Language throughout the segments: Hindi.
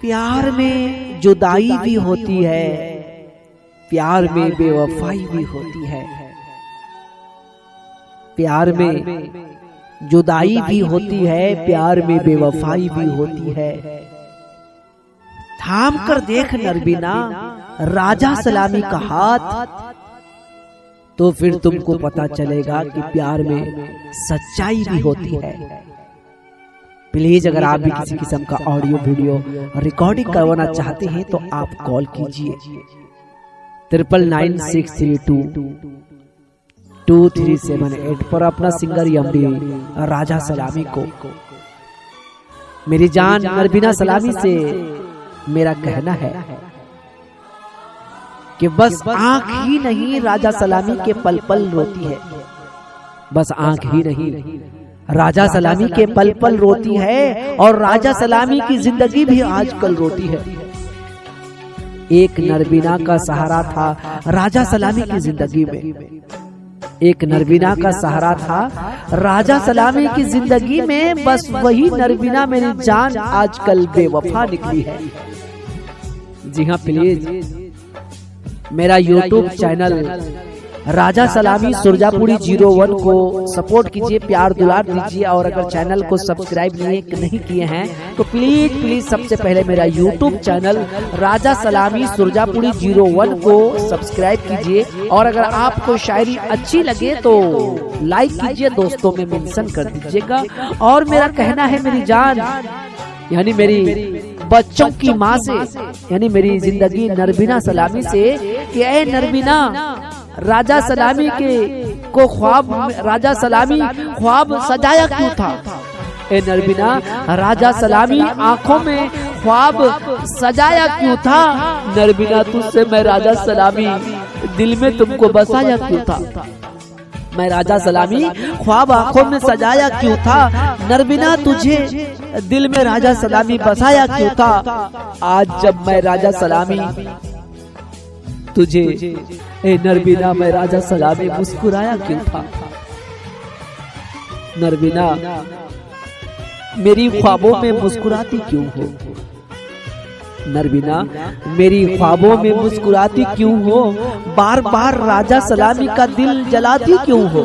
प्यार में जुदाई भी होती है, प्यार में बेवफाई भी होती है। प्यार में जुदाई भी होती है, प्यार में बेवफाई भी होती है। थाम कर देख नरबीना राजा सलामी का हाथ, तो फिर तुमको पता चलेगा कि प्यार में सच्चाई भी होती है। प्लीज अगर आप भी किसी किस्म का ऑडियो वीडियो रिकॉर्डिंग करवाना चाहते हैं तो आप कॉल कीजिए 9996322378 पर अपना सिंगर एमडी राजा सलामी को। मेरी जान नरबीना सलामी से मेरा कहना है कि बस आंख ही नहीं राजा सलामी के पल पल रोती है, बस आंख ही नहीं राजा सलामी के पल पल रोती है, और राजा सलामी की जिंदगी भी आजकल रोती है। एक नरबीना का सहारा था राजा सलामी की जिंदगी में, एक नरबीना का सहारा था राजा सलामी की जिंदगी में, बस वही नरबीना मेरी जान आजकल बेवफा निकली है। जी हाँ, प्लीज मेरा यूट्यूब चैनल राजा सलामी सुरजापुरी 01 को सपोर्ट कीजिए, प्यार दुलार दीजिए, और अगर चैनल को सब्सक्राइब नहीं किए हैं तो प्लीज सबसे पहले मेरा यूट्यूब चैनल राजा सलामी सुरजापुरी 01 को सब्सक्राइब कीजिए, और अगर आपको शायरी अच्छी लगे तो लाइक कीजिए, दोस्तों में मेंशन कर दीजिएगा। और मेरा कहना है मेरी जान यानी मेरी बच्चों की माँ से, यानी मेरी जिंदगी नरबीना सलामी से कि ऐ नरबीना राजा सलामी को ख्वाब, राजा सलामी ख्वाब सजाया क्यों था? ए नरबीना राजा सलामी आंखों में ख्वाब सजाया क्यों था? नरबीना तुझसे मैं राजा सलामी दिल में तुमको बसाया क्यों था? मैं राजा सलामी ख्वाब आंखों में सजाया क्यों था? नरबीना तुझे दिल में राजा सलामी बसाया क्यों था? आज जब मैं राजा सलामी तुझे, ए नरबीना मैं राजा सलामी मुस्कुराया क्यों था? नरबीना मेरी ख्वाबों में मुस्कुराती क्यों हो? नरबीना मेरी ख्वाबों में मुस्कुराती क्यों हो? बार बार राजा सलामी का दिल जलाती क्यों हो?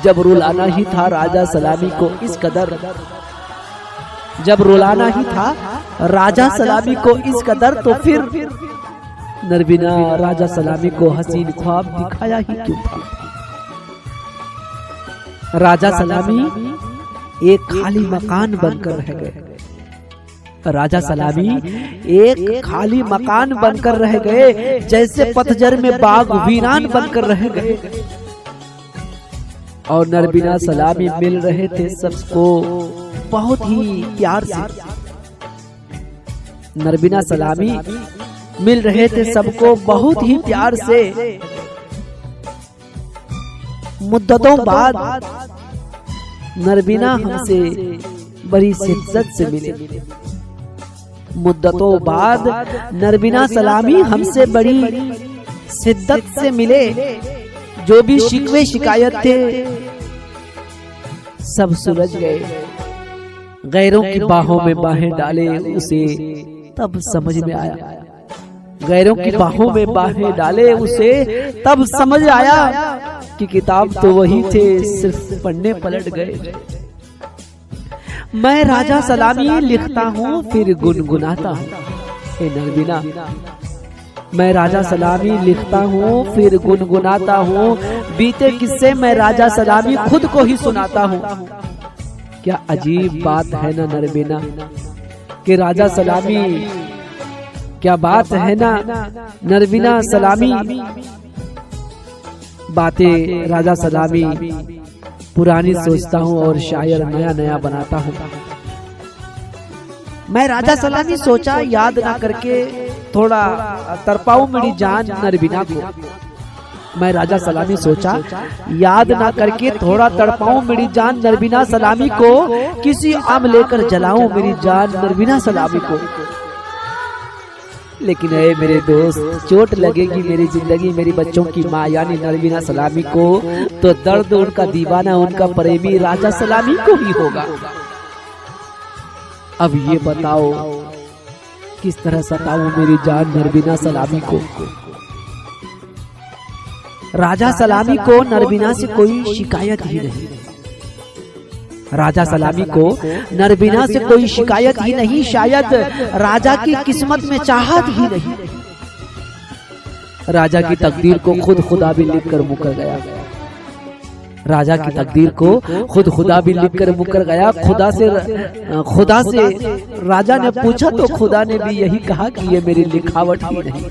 जब रुलाना ही था राजा सलामी को इस कदर, जब रुलाना ही था राजा सलामी को इस कदर, तो फिर नरबीना राजा सलामी को हसीन ख्वाब दिखाया ही क्यों था? राजा सलामी एक खाली मकान बनकर रह गए, राजा सलामी एक खाली मकान बनकर रह गए, जैसे पतझड़ में बाग वीरान बनकर रह गए। और नरबीना सलामी मिल रहे थे सबको बहुत ही प्यार से, नरबीना सलामी मिल रहे थे सबको बहुत ही प्यार से। मुद्दतों बाद नरबीना हमसे बड़ी शिद्दत से मिले, मुद्दतों बाद नरबीना सलामी हमसे बड़ी शिद्दत से मिले। जो भी शिकवे शिकायत थे सब सुलझ गए, गैरों की बाहों में बाहें डाले उसे तब समझ में आया, गैरों की बाहों में बाहें डाले उसे तब समझ आया कि किताब तो वही थे, सिर्फ पन्ने पलट गए। मैं राजा सलामी लिखता हूँ फिर गुनगुनाता हूँ, ए नरबीना मैं राजा सलामी लिखता हूँ फिर गुनगुनाता हूँ, बीते किस्से मैं राजा सलामी खुद को ही सुनाता हूँ। क्या अजीब बात है ना नरबीना कि राजा सलामी, क्या बात है ना नरबीना सलामी, बातें राजा सलामी पुरानी सोचता हूँ और शायर नया नया बनाता हूँ। मैं राजा सलामी सोचा याद ना करके थोड़ा तरपाऊं मेरी जान नरबीना को, मैं राजा सलामी सोचा याद ना करके थोड़ा तड़पाऊं मेरी जान नरबीना सलामी को, किसी आम लेकर जलाऊं मेरी जान नरबीना सलामी को। लेकिन है मेरे दोस्त, चोट लगेगी मेरी जिंदगी मेरी बच्चों की माँ यानी नरबीना सलामी को, तो दर्द उनका दीवाना उनका प्रेमी राजा सलामी को ही होगा। अब ये बताओ किस तरह सताऊं मेरी जान नरबीना सलामी को। राजा सलामी को नरबीना से कोई शिकायत ही नहीं। राजा सलामी को नरबीना से कोई शिकायत ही नहीं, शायद राजा की किस्मत में चाहत ही नहीं। राजा की तकदीर को खुद खुदा भी लिखकर मुकर गया। राजा की तकदीर को खुद खुदा भी लिखकर मुकर गया। खुदा से राजा ने पूछा तो खुदा ने भी यही कहा कि ये मेरी लिखावट ही नहीं।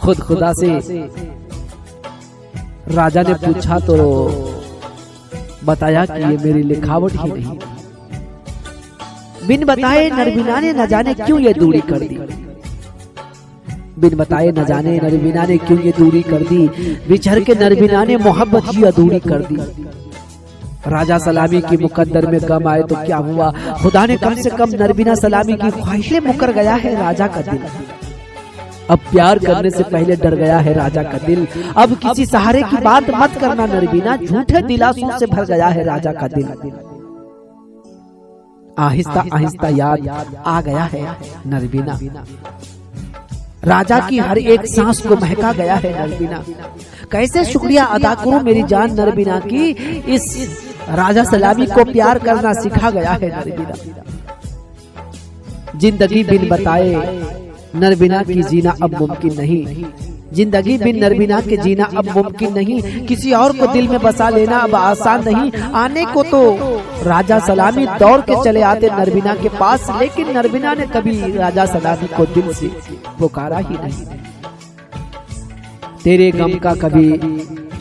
खुद खुदा से राजा ने पूछा तो बताया कि ये मेरी लिखावट ही नहीं। बिन बताए नरबीना ने न जाने क्यों ये दूरी कर दी। बिन बताए न जाने नरबीना ने क्यों ये दूरी कर दी। बिछड़ के नरबीना ने मोहब्बत ही अधूरी कर दी। राजा सलामी की मुकद्दर में गम आए तो क्या हुआ, खुदा ने कम से कम नरबीना सलामी की ख्वाहिशें मुकर गया है राजा का दिल। अब प्यार करने से पहले डर गया है राजा का दिल। अब किसी सहारे की बात मत करना नरबीना, झूठे दिलासों से भर गया है राजा का दिल। आहिस्ता आहिस्ता याद आ गया है नरबीना। राजा की हर एक सांस को महका गया है नरबीना। कैसे शुक्रिया अदा करूं मेरी जान नरबीना की, इस राजा सलामी को प्यार करना सिखा गया है नरबीना। जिंदगी बिन बताए नरबीना की जीना अब मुमकिन नहीं। जिंदगी बिन नरबीना के जीना अब मुमकिन नहीं। किसी और को दिल में बसा लेना अब आसान नहीं। आने को तो राजा सलामी दौड़ के चले आते नरबीना के पास, लेकिन नरबीना ने कभी राजा सलामी को दिल से पुकारा ही नहीं। तेरे गम का कभी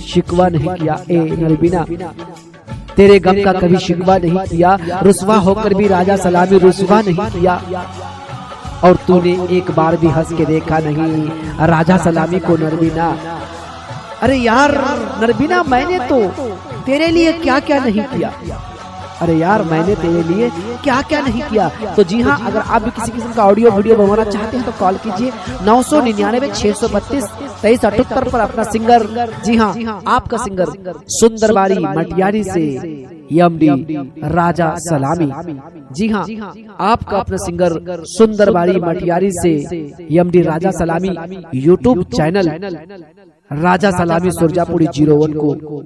शिकवा नहीं किया ए नरबीना, तेरे गम का कभी शिकवा नहीं किया। रुसवा होकर भी राजा सलामी रुसवा नहीं किया। और तूने एक बार भी हंस के देखा नहीं राजा सलामी को नरबीना। अरे यार नरबीना, मैंने तो तेरे लिए क्या क्या नहीं किया। अरे यार मैंने तेरे लिए क्या क्या नहीं किया। तो जी हाँ, अगर आप भी किसी किस्म का ऑडियो वीडियो बनवाना चाहते हैं तो कॉल कीजिए 999 632 2378 पर अपना सिंगर, जी हाँ आपका सिंगर सुंदरबारी मटियारी से एमडी राजा सलामी। जी हाँ, आपका अपना सिंगर सुंदरबारी मटियारी से एमडी राजा सलामी यूट्यूब चैनल राजा सलामी सुरजापुरी 01 को